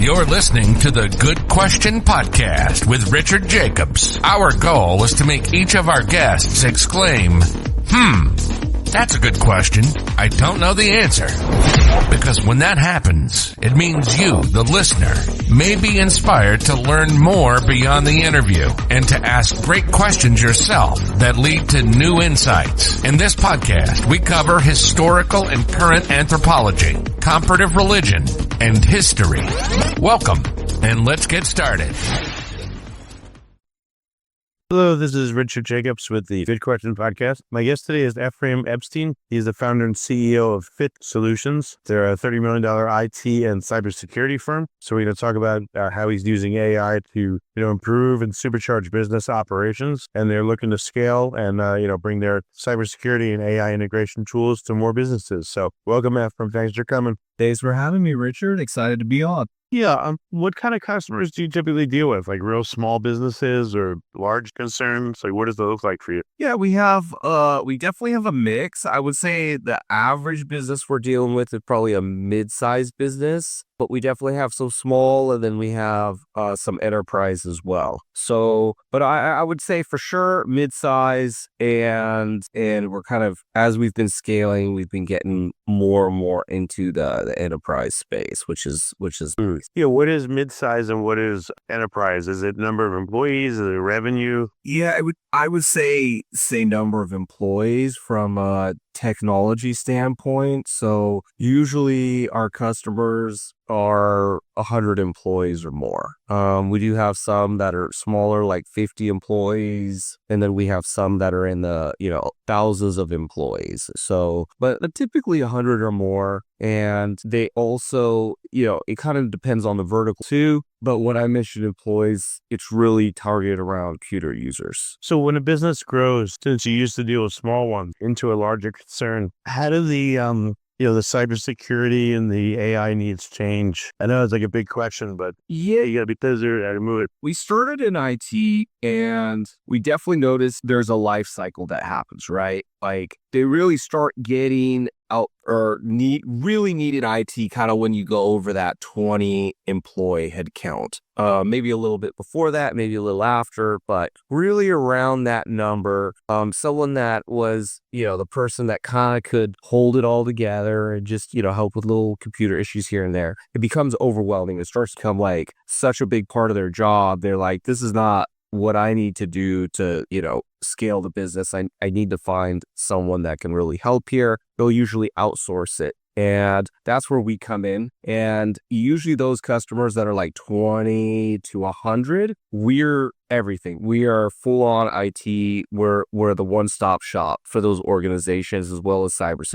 You're listening to the Good Question Podcast with Richard Jacobs. Our goal is to make each of our guests exclaim, that's a good question. I don't know the answer. Because when that happens, it means you, the listener, may be inspired to learn more beyond the interview and to ask great questions yourself that lead to new insights. In this podcast, we cover historical and current anthropology, comparative religion, and history. Welcome, and let's get started. Hello, this is Richard Jacobs with the Good Question Podcast. My guest today is Ephraim Ebstein. He's the founder and CEO of Fit Solutions. They're a $30 million IT and cybersecurity firm. So we're going to talk about how he's using AI to, improve and supercharge business operations. And they're looking to scale and, bring their cybersecurity and AI integration tools to more businesses. So welcome, Ephraim. Thanks for coming. Thanks for having me, Richard. Excited to be on. Yeah. What kind of customers do you typically deal with? Like real small businesses or large concerns? Like what does that look like for you? Yeah, we definitely have a mix. I would say the average business we're dealing with is probably a mid-sized business, but we definitely have some small, and then we have some enterprise as well. So, but I would say for sure mid-size, and we're kind of, as we've been scaling, we've been getting more and more into the enterprise space, which is nice. Yeah, what is mid-size and what is enterprise? Is it number of employees? Is it revenue? Yeah, I would say number of employees from a technology standpoint. So usually our customers are 100 employees or more. We do have some that are smaller, like 50 employees, and then we have some that are in the, thousands of employees. So, but typically 100 or more. And they also, it kind of depends on the vertical too. But when I mention employees, it's really targeted around computer users. So when a business grows, since you used to deal with small ones, into a larger concern, how do the cybersecurity and the AI needs change? I know it's like a big question, but yeah, you gotta be busy to move it. We started in IT, and we definitely noticed there's a life cycle that happens, right? Like they really start getting out or really needed IT kind of when you go over that 20 employee head count. Maybe a little bit before that, maybe a little after, but really around that number. Someone that was, the person that kind of could hold it all together and just, help with little computer issues here and there. It becomes overwhelming. It starts to become like such a big part of their job. They're like, this is not what I need to do to, scale the business. I need to find someone that can really help here. They'll usually outsource it. And that's where we come in. And usually those customers that are like 20 to 100, we're everything. We are full on IT. We're the one-stop shop for those organizations as well as cybersecurity.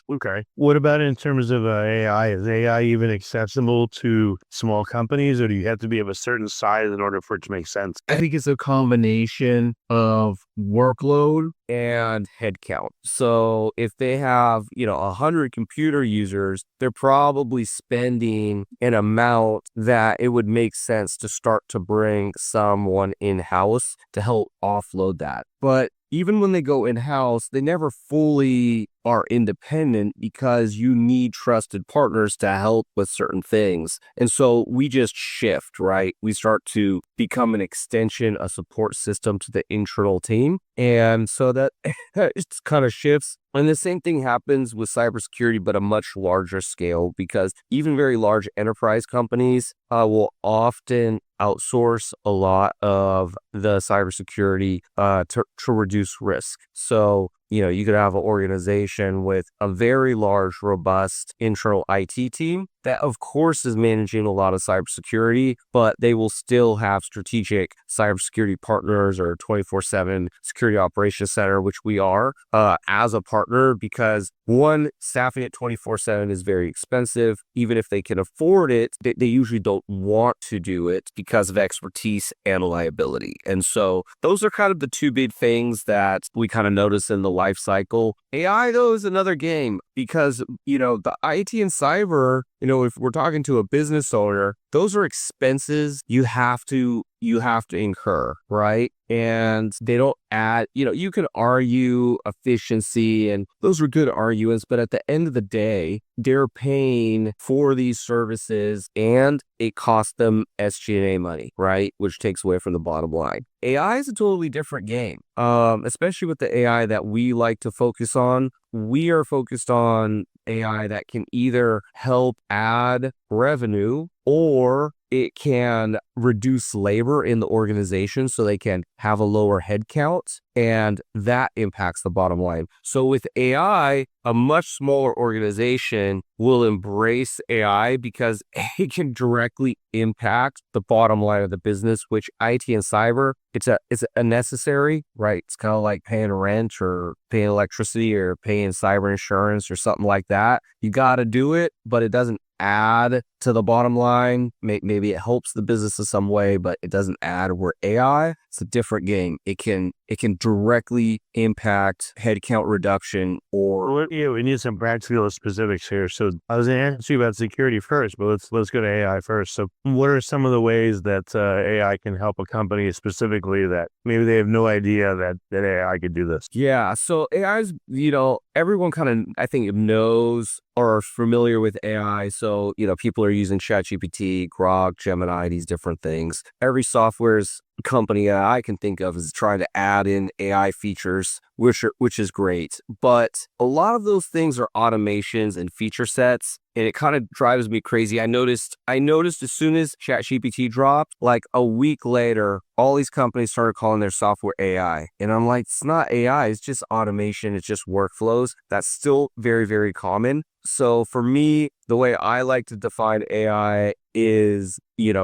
Okay. What about in terms of AI? Is AI even accessible to small companies, or do you have to be of a certain size in order for it to make sense? I think it's a combination of workload and headcount. So if they have, 100 computer users, they're probably spending an amount that it would make sense to start to bring someone in-house to help offload that. But even when they go in-house, they never fully are independent because you need trusted partners to help with certain things. And so we just shift, right? We start to become an extension, a support system to the internal team. And so that it kind of shifts. And the same thing happens with cybersecurity, but a much larger scale, because even very large enterprise companies will often outsource a lot of the cybersecurity to reduce risk. So, you could have an organization with a very large, robust internal IT team that, of course, is managing a lot of cybersecurity, but they will still have strategic cybersecurity partners or 24/7 security operations center, which we are as a partner, because one, staffing it 24/7 is very expensive. Even if they can afford it, they usually don't want to do it because of expertise and liability. And so those are kind of the two big things that we kind of notice in the life cycle. AI, though, is another game. because, the IT and cyber, if we're talking to a business owner, those are expenses you have to incur, right? And they don't add, you can argue efficiency and those are good arguments, but at the end of the day, they're paying for these services and it costs them SG&A money, right? Which takes away from the bottom line. AI is a totally different game, especially with the AI that we like to focus on. We are focused on AI that can either help add revenue or it can reduce labor in the organization so they can have a lower head count, and that impacts the bottom line. So with AI, a much smaller organization will embrace AI because it can directly impact the bottom line of the business, which IT and cyber, it's a necessary, right? It's kind of like paying rent or paying electricity or paying cyber insurance or something like that. You got to do it, but it doesn't add to the bottom line. Maybe it helps the business in some way, but it doesn't add. Where AI, it's a different game. It can directly impact headcount reduction or. We need some practical specifics here. So I was going to ask you about security first, but let's go to AI first. So what are some of the ways that AI can help a company specifically that maybe they have no idea that AI could do this? Yeah. So AI's, everyone kind of, I think, knows or are familiar with AI. So, people are using ChatGPT, Grok, Gemini, these different things. Every software's company I can think of is trying to add in AI features, which is great. But a lot of those things are automations and feature sets. And it kind of drives me crazy. I noticed as soon as ChatGPT dropped, like a week later, all these companies started calling their software AI. And I'm like, it's not AI, it's just automation, it's just workflows. That's still very, very common. So for me, the way I like to define AI is,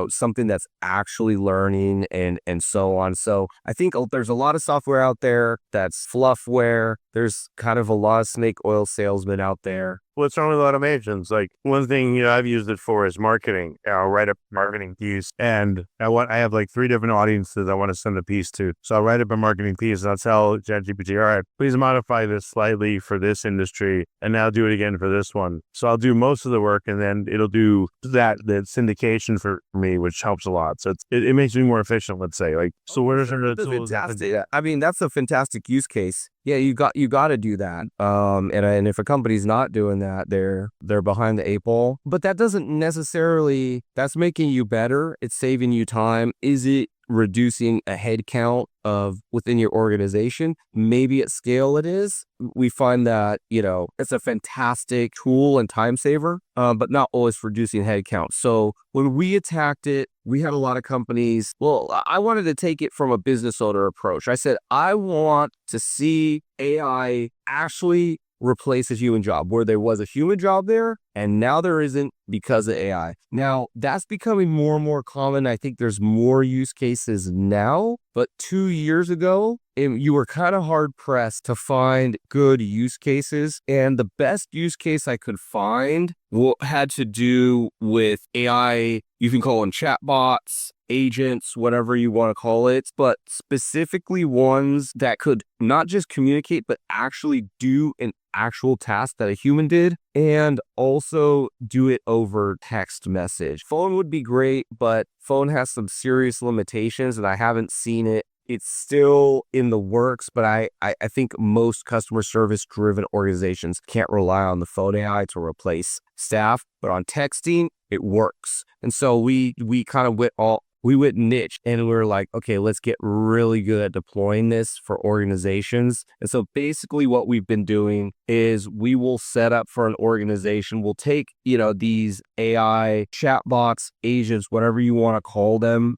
something that's actually learning and so on. So I think there's a lot of software out there that's fluffware. There's kind of a lot of snake oil salesmen out there. What's wrong with automations? Like one thing I've used it for is marketing. I'll write up a marketing piece, and I have like 3 different audiences I want to send a piece to. So I'll write up a marketing piece and I'll tell ChatGPT, all right, please modify this slightly for this industry, and now do it again for this one. So I'll do most of the work, and then it'll do the syndication for me, which helps a lot. So it makes me more efficient. Let's say, like, so what are some of the tools? Fantastic. I mean, that's a fantastic use case. Yeah, you got to do that. And if a company's not doing that, they're behind the 8 ball. But that doesn't necessarily, that's making you better. It's saving you time. Is it reducing a head count of within your organization? Maybe at scale it is. We find that, it's a fantastic tool and time saver, but not always reducing head count. So when we attacked it, we had a lot of companies. Well, I wanted to take it from a business owner approach. I said, I want to see AI actually replace a human job where there was a human job there and now there isn't because of AI. Now that's becoming more and more common. I think there's more use cases now, but 2 years ago, you were kind of hard pressed to find good use cases. And the best use case I could find had to do with AI. You can call them chatbots, agents, whatever you want to call it, but specifically ones that could not just communicate, but actually do an actual task that a human did, and also do it over text message. Phone would be great, but phone has some serious limitations, and I haven't seen it. It's still in the works, but I think most customer service driven organizations can't rely on the phone AI to replace staff, but on texting, it works. And so we kind of went niche, and we were like, okay, let's get really good at deploying this for organizations. And so basically what we've been doing is we will set up for an organization. We'll take, these AI chatbots, agents, whatever you want to call them.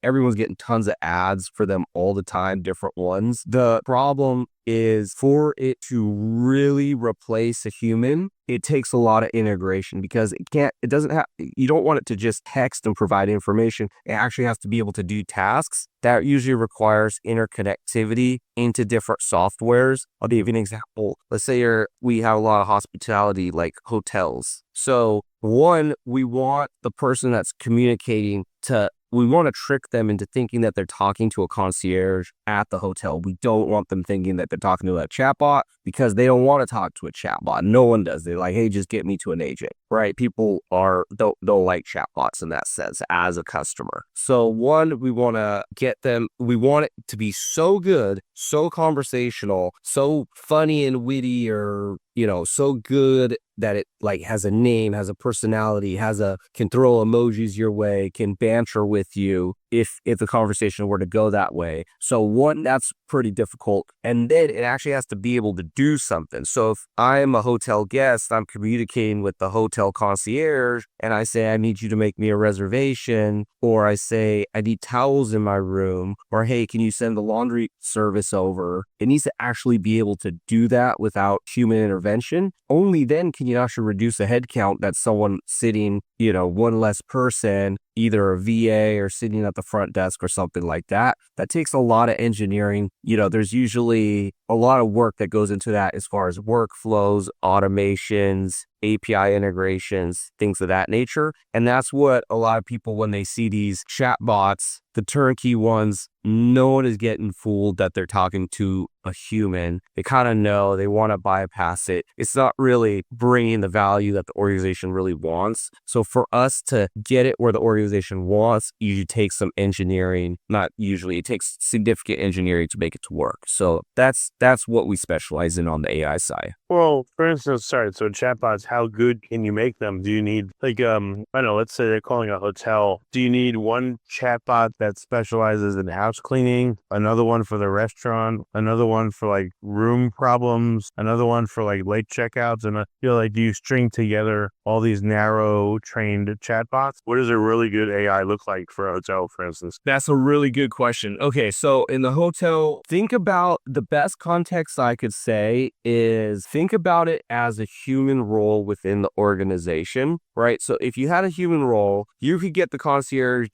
Everyone's getting tons of ads for them all the time, different ones. The problem is for it to really replace a human, it takes a lot of integration because you don't want it to just text and provide information. It actually has to be able to do tasks. That usually requires interconnectivity into different softwares. I'll give you an example. Let's say we have a lot of hospitality, like hotels. So one, we want the person that's communicating to we want to trick them into thinking that they're talking to a concierge at the hotel. We don't want them thinking that they're talking to a chatbot, because they don't want to talk to a chatbot. No one does. They're like, hey, just get me to an agent, right? People don't like chatbots in that sense as a customer. So one, we want it to be so good, so conversational, so funny and witty, or, so good that it like has a name, has a personality, can throw emojis your way, can banter with you if the conversation were to go that way. So one, that's pretty difficult. And then it actually has to be able to do something. So if I'm a hotel guest, I'm communicating with the hotel concierge, and I say, I need you to make me a reservation, or I say, I need towels in my room, or hey, can you send the laundry service over? It needs to actually be able to do that without human intervention. Only then can you actually reduce the head count. That's someone sitting, one less person, either a VA or sitting at the front desk or something like that. That takes a lot of engineering. There's usually a lot of work that goes into that as far as workflows, automations, API integrations, things of that nature. And that's what a lot of people, when they see these chatbots, the turnkey ones, no one is getting fooled that they're talking to a human. They kind of know, they want to bypass it. It's not really bringing the value that the organization really wants. So for us to get it where the organization wants, usually takes some engineering. Not usually, it takes significant engineering to make it to work. So that's what we specialize in on the AI side. Well, for instance, so chatbots, how good can you make them? Do you need I don't know, let's say they're calling a hotel. Do you need one chatbot that specializes in house cleaning, another one for the restaurant, another one for like room problems, another one for like late checkouts? And do you string together all these narrow trained chatbots? What does a really good AI look like for a hotel, for instance? That's a really good question. Okay, so in the hotel, think about the best context I could say is think about it as a human role within the organization, right? So if you had a human role, you could get the concierge,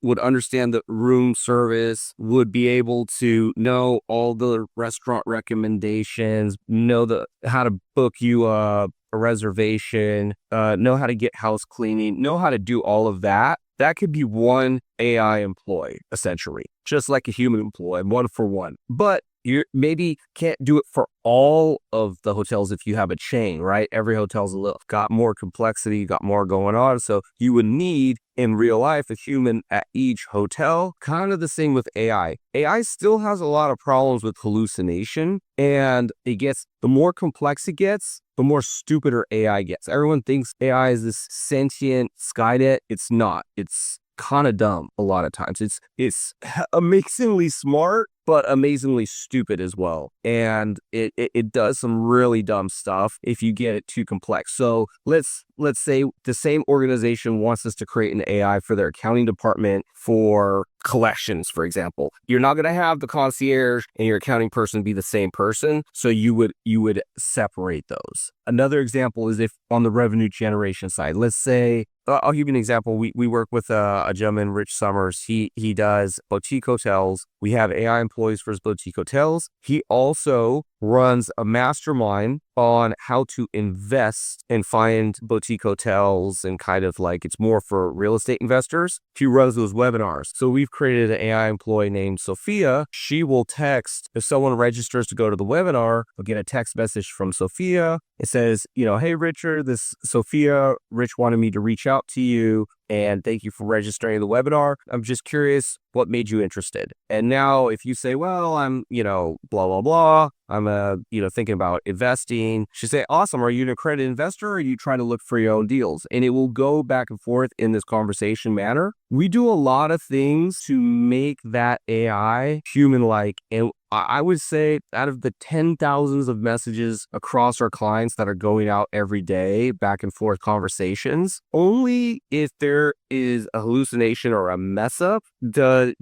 would understand the room service, would be able to know all the restaurant recommendations, know how to book you a reservation, know how to get house cleaning, know how to do all of that. That could be one AI employee, essentially, just like a human employee, one for one. But you maybe can't do it for all of the hotels if you have a chain, right? Every hotel's got more complexity, got more going on. So you would need, in real life, a human at each hotel. Kind of the same with AI. AI still has a lot of problems with hallucination, and the more complex it gets, the more stupider AI gets. Everyone thinks AI is this sentient Skynet. It's not. It's kind of dumb a lot of times. It's amazingly smart, but amazingly stupid as well. And it does some really dumb stuff if you get it too complex. So let's say the same organization wants us to create an AI for their accounting department for collections, for example. You're not going to have the concierge and your accounting person be the same person. So you would separate those. Another example is if on the revenue generation side, let's say, I'll give you an example. We work with a gentleman, Rich Summers. He does boutique hotels. We have AI employees for his boutique hotels. He also runs a mastermind on how to invest and find boutique hotels, and kind of like it's more for real estate investors. He runs those webinars. So we've created an AI employee named Sophia. She will text, if someone registers to go to the webinar, they'll get a text message from Sophia. It says, hey, Richard, this Sophia, Rich wanted me to reach out to you and thank you for registering the webinar. I'm just curious, what made you interested? And now if you say, well, I'm, blah, blah, blah, I'm, thinking about investing. She say, awesome. Are you an accredited investor, or are you trying to look for your own deals? And it will go back and forth in this conversation manner. We do a lot of things to make that AI human-like. And I would say out of the 10,000s of messages across our clients that are going out every day, back and forth conversations, only if there is a hallucination or a mess up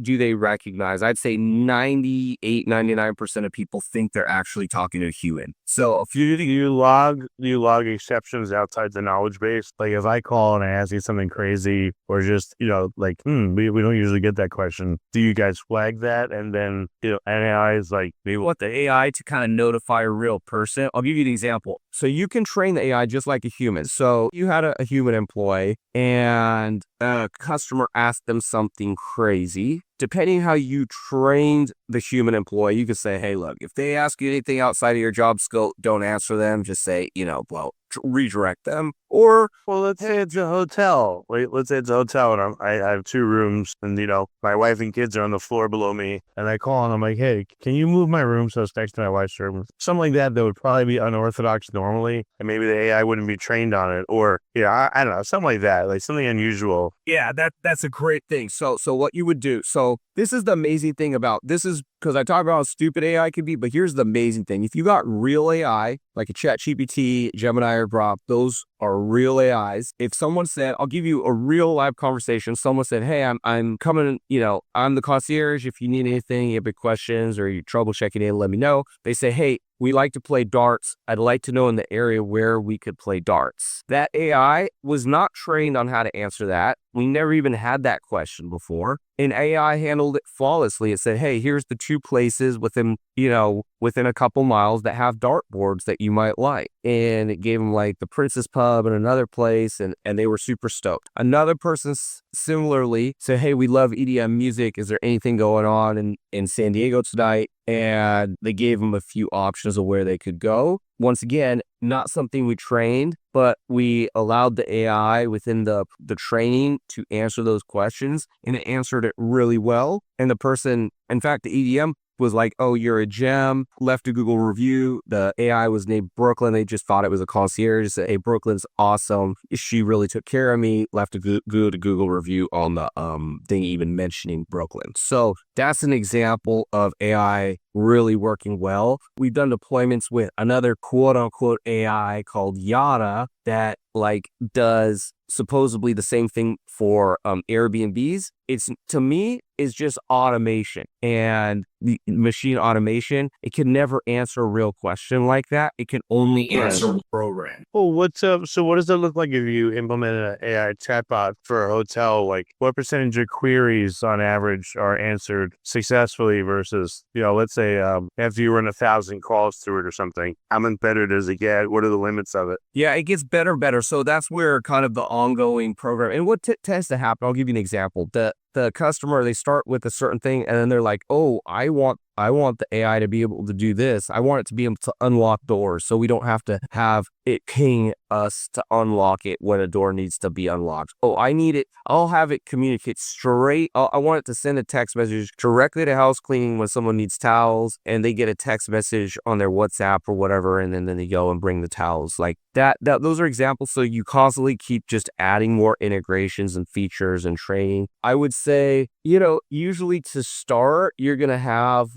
do they recognize. I'd say 98, 99% of people think they're actually talking to a human. So if you log exceptions outside the knowledge base, like if I call and I ask you something crazy, or just, we don't usually get that question. Do you guys flag that? And then, AI is like, we want the AI to kind of notify a real person. I'll give you an example. So you can train the AI just like a human. So you had a human employee, and a customer asked them something crazy, depending how you trained the human employee, you could say, hey, look, if they ask you anything outside of your job scope, don't answer them. Just say, redirect them. Or, well, let's say it's a hotel. Let's say it's a hotel and I have 2 rooms and, my wife and kids are on the floor below me. And I call and I'm like, hey, can you move my room so it's next to my wife's room? Something like that would probably be unorthodox normally. And maybe the AI wouldn't be trained on it. Or, I don't know, something like that, like something unusual. yeah, that's a great thing. So what you would do. So this is the amazing thing about this is because I talk about how stupid AI can be, but here's the amazing thing. If you got real AI, like a ChatGPT, Gemini, or Grok, those are real AIs. If someone said, I'll give you a real live conversation. Someone said, hey, I'm coming, I'm the concierge. If you need anything, you have big questions or you trouble checking in, let me know. They say, hey, we like to play darts. I'd like to know in the area where we could play darts. That AI was not trained on how to answer that. We never even had that question before. And AI handled it flawlessly. It said, hey, here's the 2 places within a couple miles that have dartboards that you might like. And it gave them like the Princess Pub and another place, and they were super stoked. Another person similarly said, hey, we love EDM music. Is there anything going on in San Diego tonight? And they gave them a few options of where they could go. Once again, not something we trained, but we allowed the AI within the training to answer those questions, and it answered it really well. And the person, in fact, the EDM was like, oh, you're a gem, left a Google review. The AI was named Brooklyn. They just thought it was a concierge. Said, hey, Brooklyn's awesome. She really took care of me. Left a good Google review on the thing even mentioning Brooklyn. So that's an example of AI really working well. We've done deployments with another quote unquote AI called Yada that does supposedly the same thing for Airbnbs. It's, to me, is just automation and the machine automation. It can never answer a real question like that. It can only answer program. Well, so what does it look like if you implement an AI chatbot for a hotel? Like what percentage of queries on average are answered successfully versus, let's say after you run 1,000 calls through it or something, how much better does it get? What are the limits of it? Yeah, it gets better. So that's where kind of the ongoing program, and what tends to happen, I'll give you an example. The customer, they start with a certain thing and then they're like, oh, I want the AI to be able to do this. I want it to be able to unlock doors so we don't have to have it ping us to unlock it when a door needs to be unlocked. Oh, I need it. I'll have it communicate straight. I want it to send a text message directly to house cleaning when someone needs towels and they get a text message on their WhatsApp or whatever, and then they go and bring the towels. Like that those are examples. So you constantly keep just adding more integrations and features and training. I would say, usually to start, you're going to have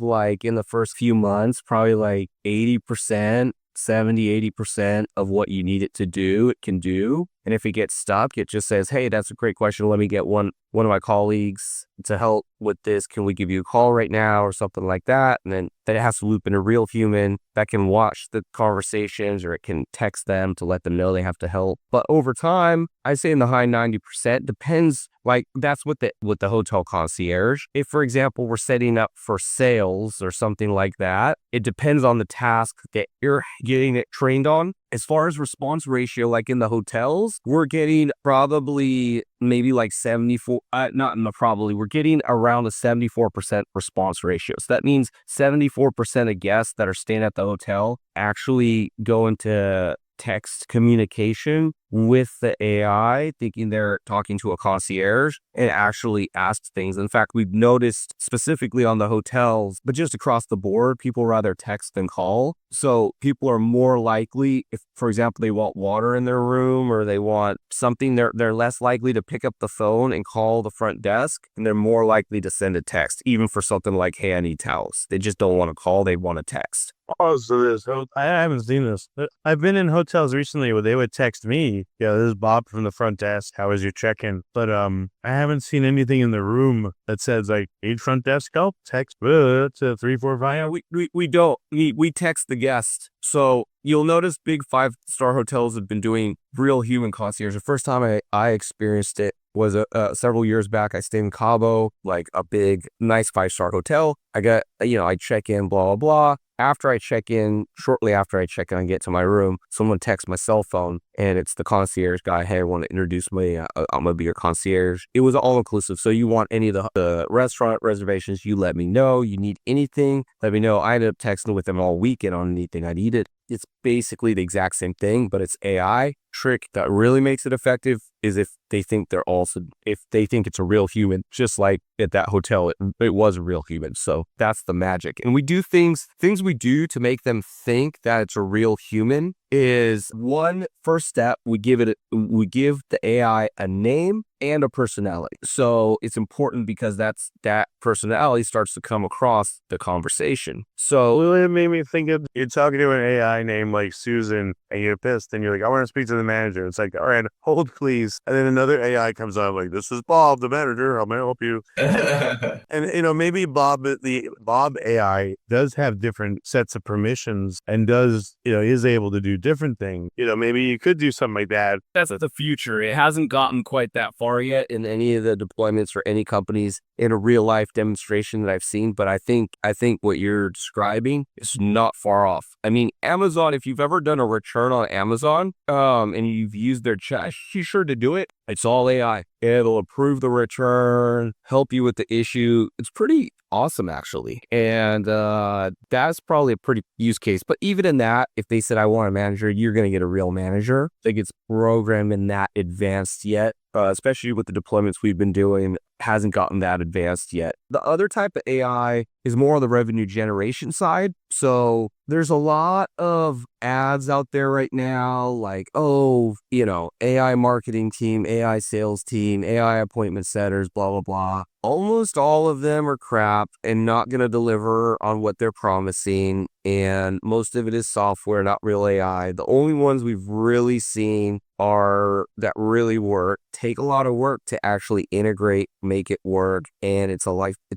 in the first few months, probably 80%, 70-80% of what you need it to do, it can do. And if it gets stuck, it just says, hey, that's a great question. Let me get one of my colleagues to help with this. Can we give you a call right now or something like that? And then it has to loop in a real human that can watch the conversations, or it can text them to let them know they have to help. But over time, I say in the high 90%, depends. That's with the hotel concierge. If, for example, we're setting up for sales or something like that, it depends on the task that you're getting it trained on. As far as response ratio, like in the hotels, we're getting probably maybe 74, we're getting around a 74% response ratio. So that means 74% of guests that are staying at the hotel actually go into text communication with the AI, thinking they're talking to a concierge, and actually ask things. In fact, we've noticed specifically on the hotels, but just across the board, people rather text than call. So people are more likely, if, for example, they want water in their room or they want something, they're less likely to pick up the phone and call the front desk, and they're more likely to send a text, even for something like, hey, I need towels. They just don't want to call, they want to text. Oh, so I haven't seen this. I've been in hotels recently where they would text me, this is Bob from the front desk. How was your check-in? But I haven't seen anything in the room that says need front desk help? Text to 345. Yeah, we don't. We text the guest. So you'll notice big 5-star hotels have been doing real human concierge. The first time I experienced it was several years back. I stayed in Cabo, a big, nice 5-star hotel. I got, I check in, blah, blah, blah. after I check in, shortly after I check in and get to my room, someone texts my cell phone and it's the concierge guy. Hey, I want to introduce me. I'm going to be your concierge. It was all inclusive. So you want any of the restaurant reservations, you let me know. You need anything, let me know. I ended up texting with them all weekend on anything I needed. It's basically the exact same thing, but it's AI. Trick that really makes it effective is if they think it's a real human, just like at that hotel, it was a real human. So that's the magic. And we do things we do to make them think that it's a real human is one first step. We give the AI a name and a personality. So it's important because that personality starts to come across the conversation. So it made me think of, you're talking to an AI named like Susan and you're pissed and you're like, I want to speak to the manager. It's like, all right, hold please. And then another AI comes on like, this is Bob, the manager. How may I help you? And maybe the Bob AI does have different sets of permissions and is able to do different things. Maybe you could do something like that. That's the future. It hasn't gotten quite that far yet in any of the deployments for any companies in a real life demonstration that I've seen. But I think what you're describing is not far off. I mean, Amazon, if you've ever done a return on Amazon, and you've used their chat, be sure to do it. It's all AI. It'll approve the return, help you with the issue. It's pretty awesome, actually. And that's probably a pretty use case. But even in that, if they said, I want a manager, you're going to get a real manager. I think it's programmed in that advanced yet. Especially with the deployments we've been doing, hasn't gotten that advanced yet. The other type of AI is more on the revenue generation side. So there's a lot of ads out there right now, like, AI marketing team, AI sales team, AI appointment setters, blah, blah, blah. Almost all of them are crap and not going to deliver on what they're promising. And most of it is software, not real AI. The only ones we've really seen that really work, take a lot of work to actually integrate, make it work, and it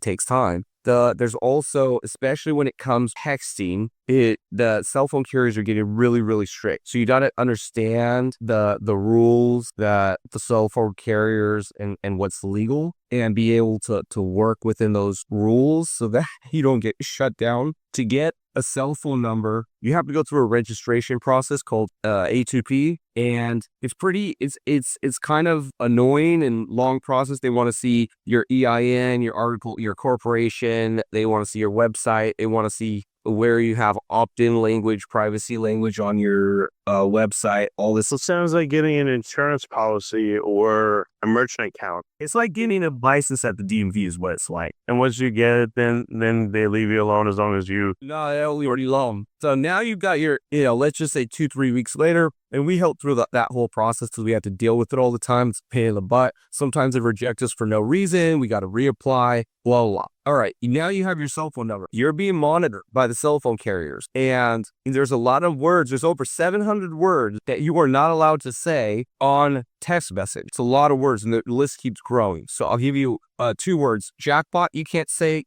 takes time. There's also, especially when it comes texting, the cell phone carriers are getting really, really strict. So you got to understand the rules that the cell phone carriers and what's legal, and be able to work within those rules so that you don't get shut down. To get a cell phone number, you have to go through a registration process called A2P, and it's kind of annoying and long process. They want to see your EIN, your article, your corporation. They want to see your website. They want to see where you have opt-in language, privacy language on your website, all this. It sounds like getting an insurance policy or a merchant account. It's like getting a license at the DMV is what it's like. And once you get it, then they leave you alone as long as you... No, they'll leave you alone. So now you've got your, let's just say 2-3 weeks later, and we help through that whole process because we have to deal with it all the time. It's a pain in the butt. Sometimes they reject us for no reason. We got to reapply, blah, blah, blah. All right, now you have your cell phone number. You're being monitored by the cell phone carriers. And there's a lot of words. There's over 700 words that you are not allowed to say on text message. It's a lot of words, and the list keeps growing. So I'll give you 2 words. Jackpot, you can't say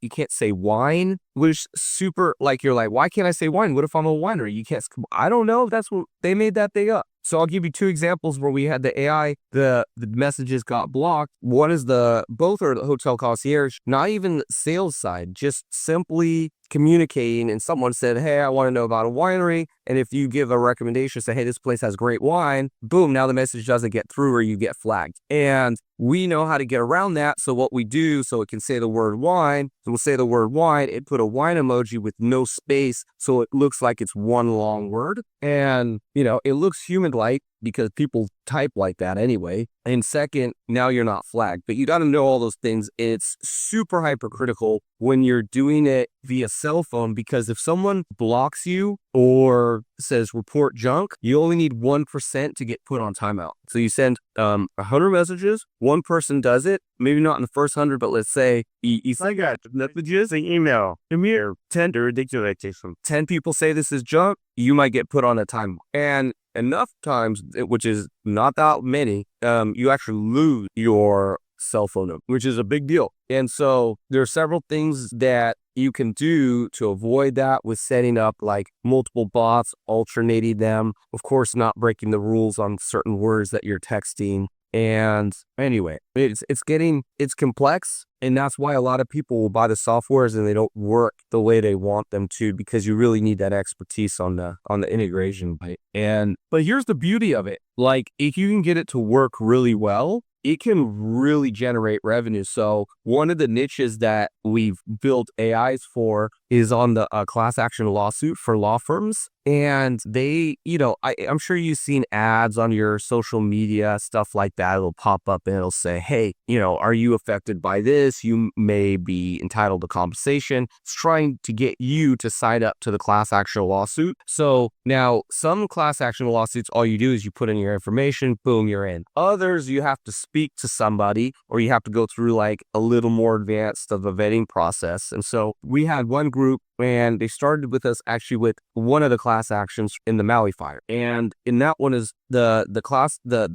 wine, which super, you're like, why can't I say wine? What if I'm a winery? You can't, I don't know if that's what, they made that thing up. So I'll give you 2 examples where we had the AI, the messages got blocked. One is both are the hotel concierge, not even sales side, just simply communicating, and someone said, hey, I want to know about a winery. And if you give a recommendation, say, hey, this place has great wine, boom, now the message doesn't get through or you get flagged. And we know how to get around that. So what we do, so it can say the word wine, so we'll say the word wine, it put a wine emoji with no space, so it looks like it's one long word. And, it looks human-like because people type like that anyway. And second, now you're not flagged. But you got to know all those things. It's super hypercritical when you're doing it via cell phone, because if someone blocks you or says report junk, you only need 1% to get put on timeout. So you send 100 messages, one person does it, maybe not in the first 100, but let's say I got messages, an email. Come here, 10 ridiculous. 10 people say this is junk, you might get put on a timeout. And enough times, which is not that many, you actually lose your cell phone number, which is a big deal. And so there are several things that you can do to avoid that with setting up multiple bots, alternating them. Of course, not breaking the rules on certain words that you're texting. And anyway, it's complex. And that's why a lot of people will buy the softwares and they don't work the way they want them to, because you really need that expertise on the integration, right? But here's the beauty of it. Like, if you can get it to work really well, it can really generate revenue. So one of the niches that we've built AIs for is on the class action lawsuit for law firms. And they, I'm sure you've seen ads on your social media, stuff like that. It'll pop up and it'll say, hey, are you affected by this? You may be entitled to compensation. It's trying to get you to sign up to the class action lawsuit. So now some class action lawsuits, all you do is you put in your information, boom, you're in. Others, you have to speak to somebody, or you have to go through like a little more advanced of a vetting process. And so we had one group, and they started with us actually with one of the class actions in the Maui fire. And in that one is the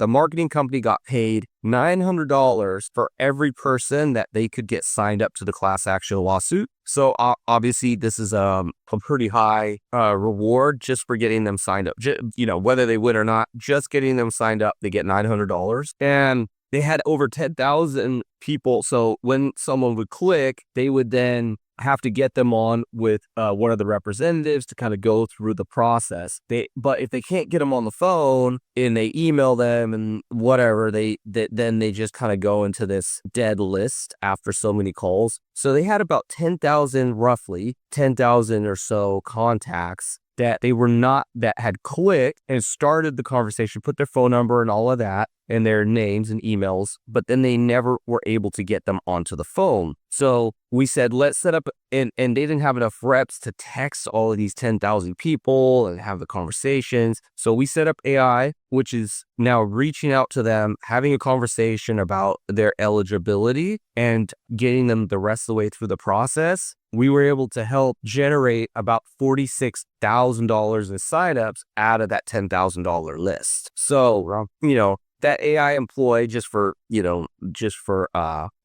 marketing company got paid $900 for every person that they could get signed up to the class action lawsuit. So obviously this is a pretty high reward just for getting them signed up. Whether they win or not, just getting them signed up, they get $900. And they had over 10,000 people. So when someone would click, they would then have to get them on with one of the representatives to kind of go through the process. But if they can't get them on the phone and they email them and whatever, then they just kind of go into this dead list after so many calls. So they had about 10,000 or so contacts that had clicked and started the conversation, put their phone number and all of that and their names and emails, but then they never were able to get them onto the phone. So we said, let's set up, and they didn't have enough reps to text all of these 10,000 people and have the conversations. So we set up AI, which is now reaching out to them, having a conversation about their eligibility and getting them the rest of the way through the process. We were able to help generate about $46,000 in signups out of that $10,000 list. So, that AI employee, just for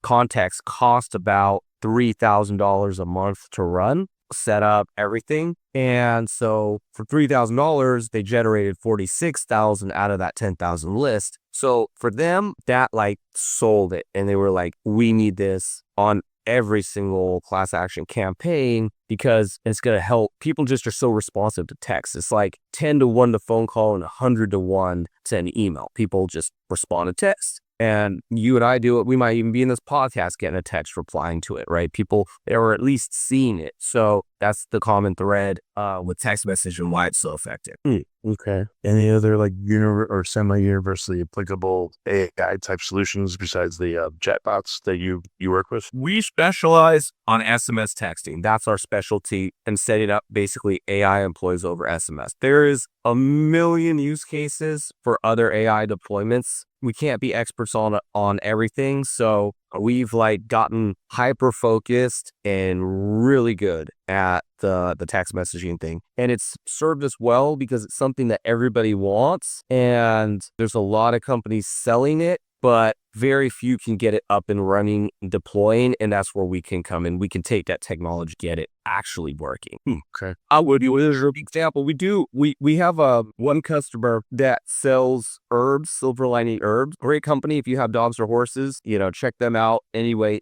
context, cost about $3,000 a month to run, set up everything. And so for $3,000, they generated $46,000 out of that 10,000 list. So for them, that sold it. And they were like, we need this on every single class action campaign because it's going to help. People just are so responsive to text. It's like 10 to 1 to phone call and 100 to 1 to an email. People just respond to text. And you and I do it. We might even be in this podcast getting a text replying to it, right? People, they were at least seeing it. So that's the common thread with text message and why it's so effective. Okay. Any other or semi-universally applicable AI type solutions besides the chatbots that you work with? We specialize on SMS texting. That's our specialty, and setting up basically AI employees over SMS. There is a million use cases for other AI deployments. We can't be experts on everything. So we've gotten hyper focused and really good at the text messaging thing. And it's served us well because it's something that everybody wants. And there's a lot of companies selling it, but very few can get it up and running, deploying, and that's where we can come in. We can take that technology, get it actually working. Okay. I'll give you an example. We have one customer that sells herbs, Silver Lining Herbs. Great company. If you have dogs or horses, check them out. Anyway,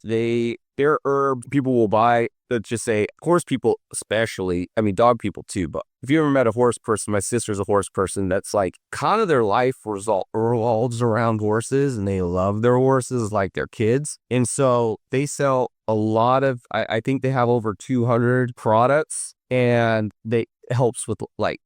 their herbs people will buy. Let's just say horse people, especially. I mean, dog people too. But if you ever met a horse person, my sister's a horse person. That's kind of their life revolves around horses, and they love their horses like their kids. And so they sell a lot of. I think they have over 200 products, and they helps with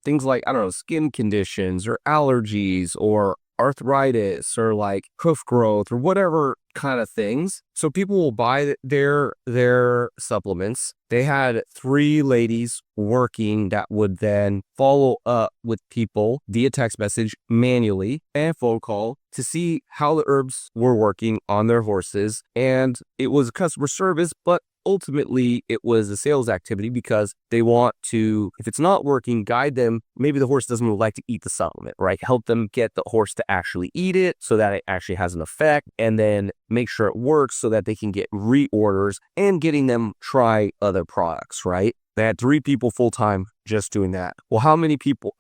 things like, I don't know, skin conditions or allergies or arthritis or hoof growth or whatever kind of things. So people will buy their supplements. They had 3 ladies working that would then follow up with people via text message manually and phone call to see how the herbs were working on their horses. And it was customer service, but ultimately it was a sales activity because they want to, if it's not working, guide them. Maybe the horse doesn't like to eat the supplement, right? Help them get the horse to actually eat it so that it actually has an effect, and then make sure it works so that they can get reorders and getting them try other products, right? They had 3 people full-time just doing that. Well, how many people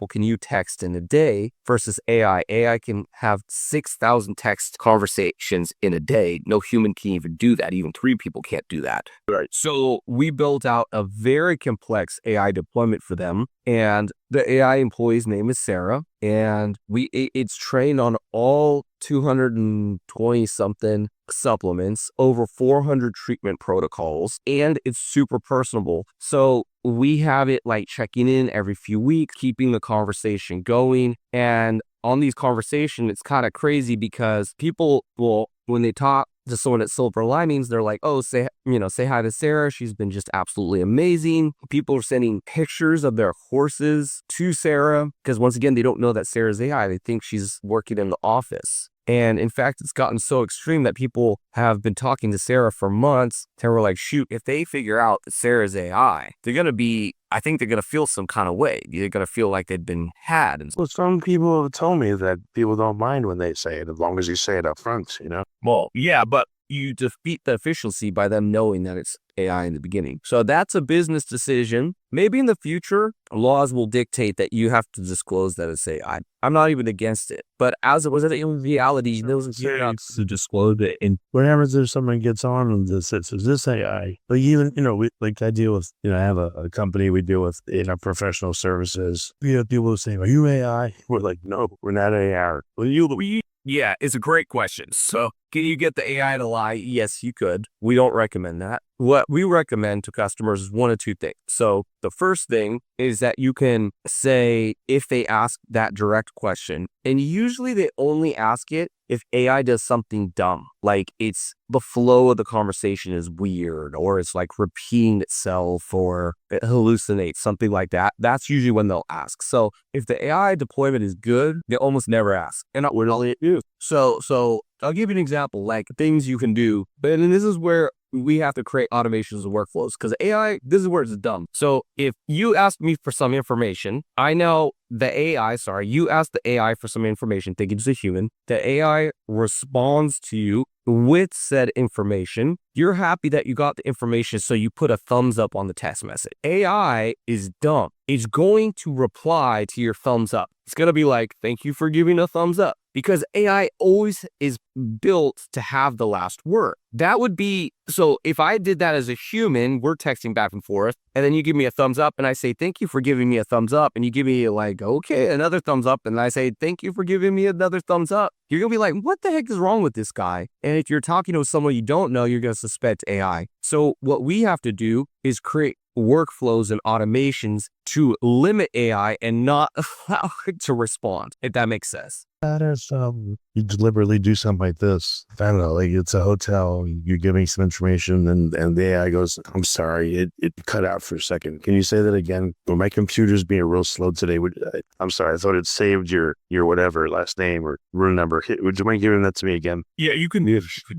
can you text in a day versus AI? AI can have 6,000 text conversations in a day. No human can even do that. Even 3 people can't do that. Right. So we built out a very complex AI deployment for them. And the AI employee's name is Sarah. And it's trained on all 220 something supplements, over 400 treatment protocols, and it's super personable. So we have it like checking in every few weeks, keeping the conversation going. And on these conversations, it's kind of crazy because people will, when they talk to someone at Silver Linings, they're like, oh, say hi to Sarah. She's been just absolutely amazing. People are sending pictures of their horses to Sarah because once again, they don't know that Sarah's AI. They think she's working in the office. And in fact, it's gotten so extreme that people have been talking to Sarah for months and we're like, shoot, if they figure out that Sarah's AI, I think they're going to feel some kind of way. They're going to feel like they've been had. And Well, some people have told me that people don't mind when they say it, as long as you say it up front, Well, yeah, but you defeat the efficiency by them knowing that it's AI in the beginning. So that's a business decision. Maybe in the future, laws will dictate that you have to disclose that it's AI. I'm not even against it. But as it was in reality, there was to disclose it. And what happens if someone gets on and says, is this AI? Like even, I deal with, I have a company we deal with in our professional services. We have people who say, are you AI? We're like, no, we're not AI. Yeah, it's a great question. So can you get the AI to lie? Yes, you could. We don't recommend that. What we recommend to customers is 1 of 2 things. So the first thing is that you can say, if they ask that direct question, and usually they only ask it if AI does something dumb, like it's the flow of the conversation is weird, or it's like repeating itself, or it hallucinates, something like that. That's usually when they'll ask. So if the AI deployment is good, they almost never ask. And what all they do. So I'll give you an example, like things you can do. But this is where we have to create automations and workflows because AI, this is where it's dumb. So if you ask me for some information, I know you ask the AI for some information, think it's a human. The AI responds to you with said information. You're happy that you got the information, so you put a thumbs up on the text message. AI is dumb. It's going to reply to your thumbs up. It's going to be like, thank you for giving a thumbs up. Because AI always is built to have the last word. That would be, so if I did that as a human, we're texting back and forth, and then you give me a thumbs up, and I say, thank you for giving me a thumbs up, and you give me like, okay, another thumbs up, and I say, thank you for giving me another thumbs up. You're going to be like, what the heck is wrong with this guy? And if you're talking to someone you don't know, you're going to suspect AI. So what we have to do is create workflows and automations to limit AI and not allow it to respond, if that makes sense. That is, you deliberately do something like this. I don't know, like it's a hotel, you're giving some information and the AI goes, I'm sorry, it cut out for a second. Can you say that again? Well, my computer's being real slow today. I'm sorry, I thought it saved your whatever, last name or room number. Would you mind giving that to me again? Yeah, you can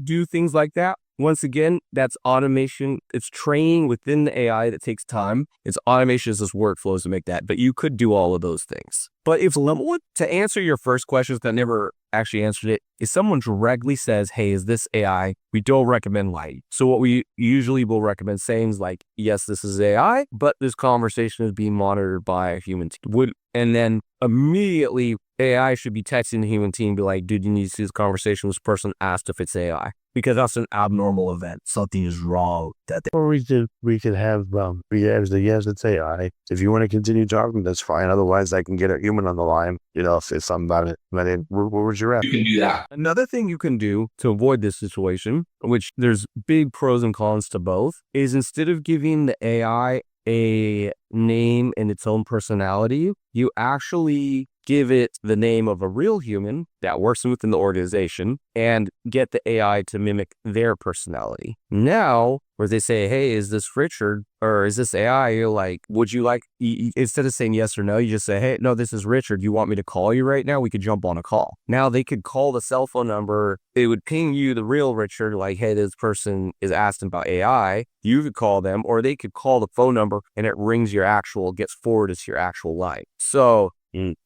do things like that. Once again, that's automation. It's training within the AI that takes time. It's automations as workflows to make that, but you could do all of those things. But if someone, to answer your first questions that never actually answered it, if someone directly says, hey, is this AI? We don't recommend lying. So what we usually will recommend saying is like, yes, this is AI, but this conversation is being monitored by a human team. And then immediately AI should be texting the human team, be like, dude, you need to see this conversation. This person asked if it's AI. Because that's an abnormal event. Something is wrong. Or we could have, yes, it's AI. If you want to continue talking, that's fine. Otherwise, I can get a human on the line, if it's something about it. But where was your at? You can do that. Another thing you can do to avoid this situation, which there's big pros and cons to both, is instead of giving the AI a name and its own personality, you actually give it the name of a real human that works within the organization and get the AI to mimic their personality. Now, where they say, hey, is this Richard or is this AI? You're like, would you like, instead of saying yes or no, you just say, hey, no, this is Richard. You want me to call you right now? We could jump on a call. Now they could call the cell phone number. It would ping you the real Richard, like, hey, this person is asking about AI. You could call them, or they could call the phone number and it rings gets forwarded to your actual line. So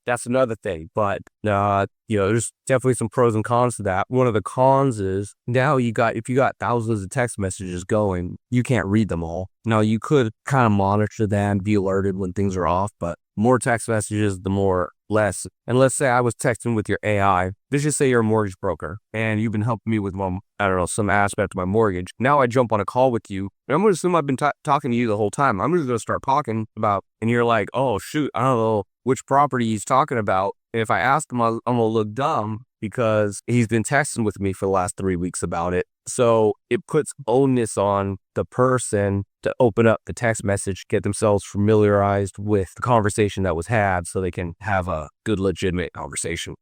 That's another thing. But, there's definitely some pros and cons to that. One of the cons is now if you got thousands of text messages going, you can't read them all. Now, you could kind of monitor them, be alerted when things are off, but more text messages, the more less. And let's say I was texting with your AI. Let's just say you're a mortgage broker and you've been helping me with some aspect of my mortgage. Now I jump on a call with you. And I'm going to assume I've been talking to you the whole time. I'm just going to start talking about, and you're like, oh, shoot, I don't know which property he's talking about. And if I ask him, I'm going to look dumb because he's been texting with me for the last 3 weeks about it. So it puts onus on the person to open up the text message, get themselves familiarized with the conversation that was had so they can have a good, legitimate conversation.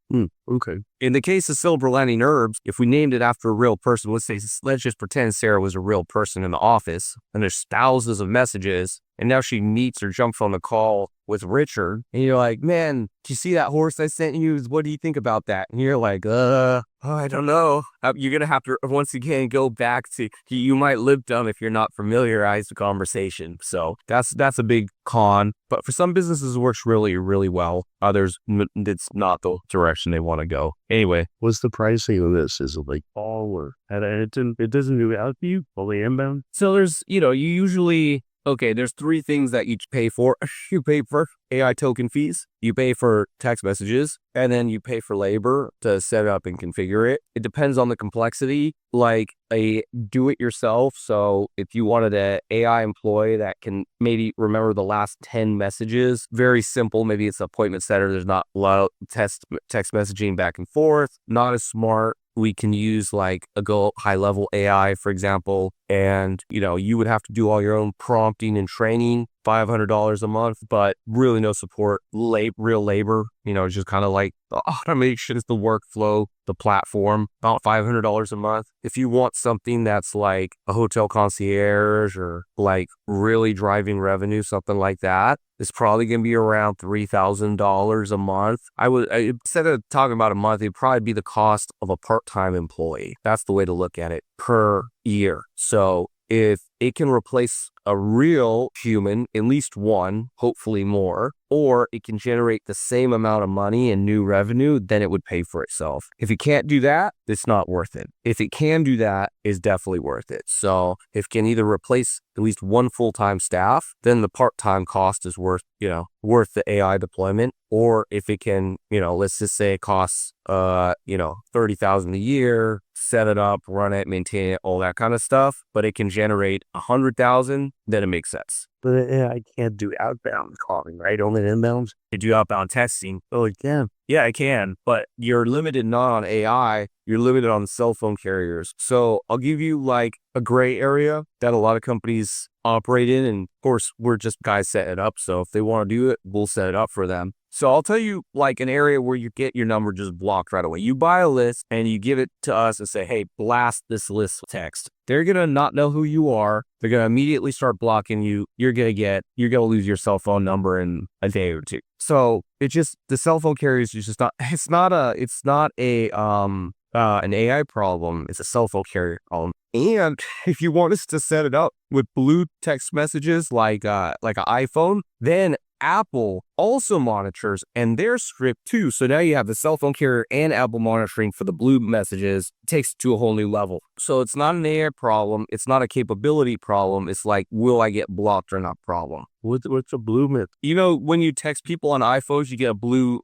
Okay. In the case of silver lining herbs, if we named it after a real person, let's just pretend Sarah was a real person in the office and there's thousands of messages and now she meets or jumps on the call with Richard and you're like, man, did you see that horse I sent you? What do you think about that? And you're like, I don't know. You're going to have to, once again, go back to, you might live dumb if you're not familiarized with conversation. So that's a big con. But for some businesses, it works really, really well. Others, it's not the direction they want to go. Anyway. What's the pricing of this? Is it like all or it doesn't do out to you? Fully inbound? So there's, you usually... Okay, there's 3 things that you pay for. You pay for AI token fees, you pay for text messages, and then you pay for labor to set up and configure it. It depends on the complexity, like a do-it-yourself. So if you wanted an AI employee that can maybe remember the last 10 messages, very simple. Maybe it's an appointment setter. There's not a lot of text messaging back and forth. Not as smart. We can use like a high-level AI, for example, and, you would have to do all your own prompting and training, $500 a month, but really no support, real labor, just kind of like the automation is the workflow, the platform, about $500 a month. If you want something that's like a hotel concierge or like really driving revenue, something like that, it's probably going to be around $3,000 a month. Instead of talking about a month, it'd probably be the cost of a part-time employee. That's the way to look at it per year. So if it can replace a real human, at least one, hopefully more, or it can generate the same amount of money and new revenue, then it would pay for itself. If it can't do that, it's not worth it. If it can do that, it's definitely worth it. So if it can either replace at least one full-time staff, then the part-time cost is worth the AI deployment. Or if it can, let's just say it costs, $30,000 a year, set it up, run it, maintain it, all that kind of stuff, but it can generate $100,000, then it makes sense. But I can't do outbound calling, right? Only inbound. To do outbound texting. Oh, it can. Yeah, I can, but you're limited not on AI, you're limited on cell phone carriers. So I'll give you like a gray area that a lot of companies operate in. And of course, we're just guys setting it up. So if they want to do it, we'll set it up for them. So I'll tell you like an area where you get your number just blocked right away. You buy a list and you give it to us and say, hey, blast this list text. They're going to not know who you are. They're going to immediately start blocking you. You're going to lose your cell phone number in a day or two. So the cell phone carriers is just not, it's not an AI problem. It's a cell phone carrier problem. And if you want us to set it up with blue text messages like an iPhone, then Apple also monitors and their script too. So now you have the cell phone carrier and Apple monitoring for the blue messages. It takes it to a whole new level. So it's not an AI problem. It's not a capability problem. It's like, will I get blocked or not problem. What's a blue myth? When you text people on iPhones, you get a blue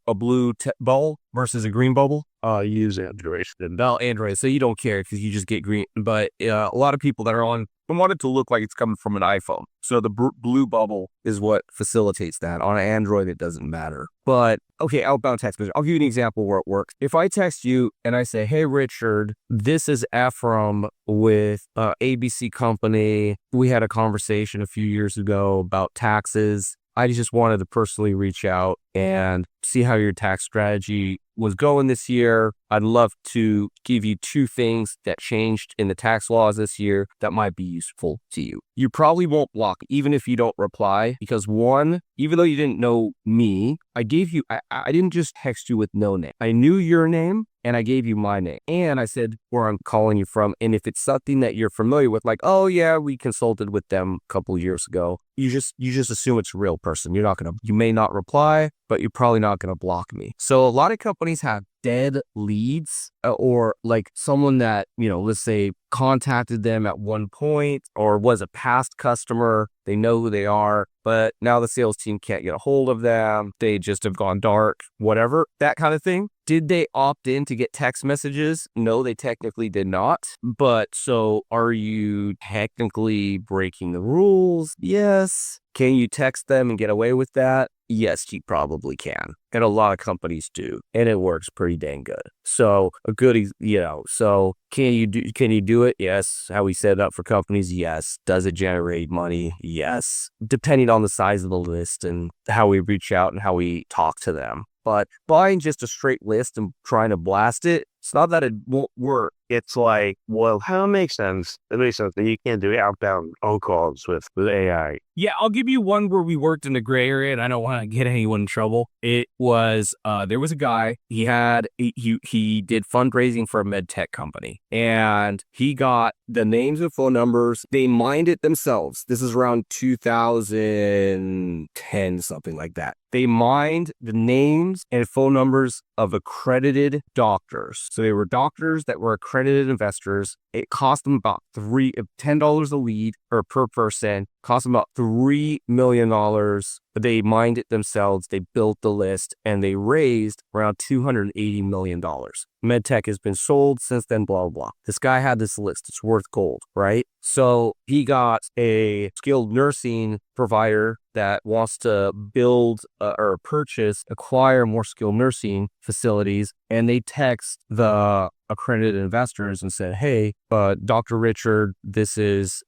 bubble versus a green bubble. You use Android. Android. So you don't care because you just get green. But a lot of people that are on want it to look like it's coming from an iPhone. So the blue bubble is what facilitates that. On Android, it doesn't matter. But, okay, outbound text message. I'll give you an example where it works. If I text you and I say, hey, Richard, this is Ephraim with ABC Company. We had a conversation a few years ago about taxes. I just wanted to personally reach out and see how your tax strategy was going this year. I'd love to give you 2 things that changed in the tax laws this year that might be useful to you. You probably won't block even if you don't reply because one, even though you didn't know me, I didn't just text you with no name. I knew your name and I gave you my name. And I said where I'm calling you from. And if it's something that you're familiar with, like, oh yeah, we consulted with them a couple of years ago, you just assume it's a real person. You may not reply, but you're probably not going to block me. So a lot of companies have dead leads, or like someone that, let's say contacted them at one point or was a past customer. They know who they are, but now the sales team can't get a hold of them. They just have gone dark, whatever, that kind of thing. Did they opt in to get text messages? No, they technically did not. But so are you technically breaking the rules? Yes. Can you text them and get away with that? Yes, you probably can. And a lot of companies do. And it works pretty dang good. So so can you do it? Yes. How we set it up for companies? Yes. Does it generate money? Yes. Depending on the size of the list and how we reach out and how we talk to them. But buying just a straight list and trying to blast it, it's not that it won't work. It's like, well, how it makes sense. It makes sense that you can't do outbound phone calls with AI. Yeah, I'll give you one where we worked in the gray area, and I don't want to get anyone in trouble. It was, there was a guy, he did fundraising for a med tech company, and he got the names and phone numbers. They mined it themselves. This is around 2010, something like that. They mined the names and phone numbers of accredited doctors. So they were doctors that were accredited investors. It cost them about $10 a lead or per person. Cost them about $3 million. They mined it themselves. They built the list and they raised around $280 million. MedTech has been sold since then, blah, blah, blah. This guy had this list. It's worth gold, right? So he got a skilled nursing provider that wants to build or acquire more skilled nursing facilities. And they text the accredited investors and said, hey, Dr. Richard, this is,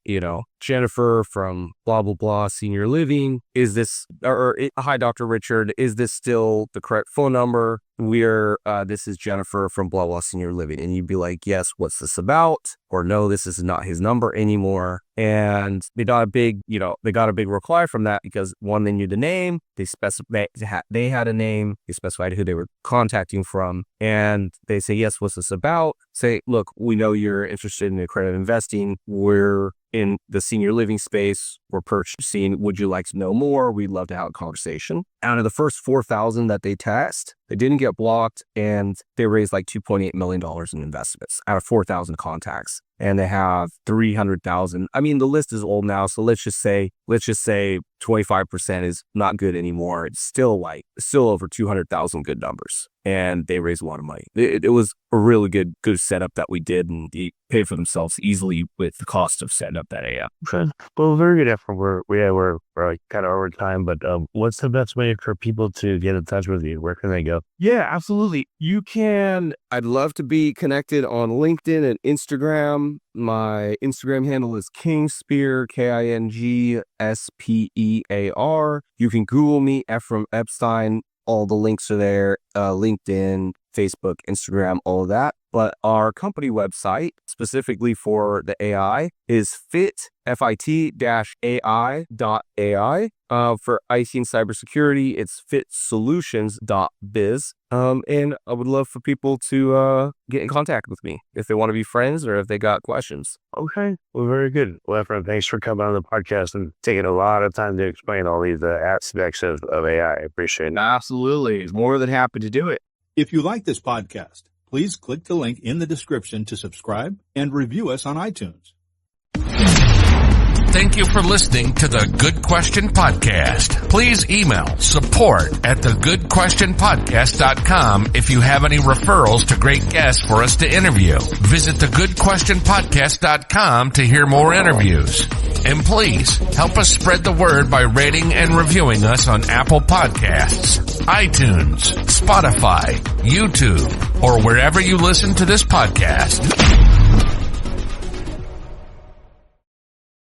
Jennifer from blah, blah, blah, senior living. Is this, hi, Dr. Richard, is this still the correct phone number? This is Jennifer from blah, blah, senior living. And you'd be like, yes, what's this about? Or no, this is not his number anymore. And they got a big reply from that because one, they knew the name, they had a name, they specified who they were contacting from. And they say, yes, what's this about? Say, look, we know you're interested in accredited investing. We're in the senior living space. We're purchasing. Would you like to know more? We'd love to have a conversation. Out of the first 4,000 that they test, they didn't get blocked, and they raised like $2.8 million in investments out of 4,000 contacts. And they have 300,000. I mean, the list is old now, so let's just say 25% is not good anymore. It's still over 200,000 good numbers. And they raised a lot of money. It was a really good setup that we did, and they paid for themselves easily with the cost of setting up that AI. Okay. Well, very good effort. We're like kind of over time, but what's the best way for people to get in touch with you? Where can they go? Yeah, absolutely. You can. I'd love to be connected on LinkedIn and Instagram. My Instagram handle is Kingspear, KINGSPEAR. You can Google me, Ephraim Ebstein. All the links are there, LinkedIn, Facebook, Instagram, all of that. But our company website, specifically for the AI, is fit-ai.ai. For IT and cybersecurity, it's fitsolutions.biz. And I would love for people to get in contact with me if they want to be friends or if they got questions. Okay. Well, very good. Well, Ephraim, thanks for coming on the podcast and taking a lot of time to explain all these aspects of AI. I appreciate it. Absolutely. More than happy to do it. If you like this podcast, please click the link in the description to subscribe and review us on iTunes. Thank you for listening to the Good Question Podcast. Please email support@thegoodquestionpodcast.com if you have any referrals to great guests for us to interview. Visit thegoodquestionpodcast.com to hear more interviews. And please help us spread the word by rating and reviewing us on Apple Podcasts, iTunes, Spotify, YouTube, or wherever you listen to this podcast.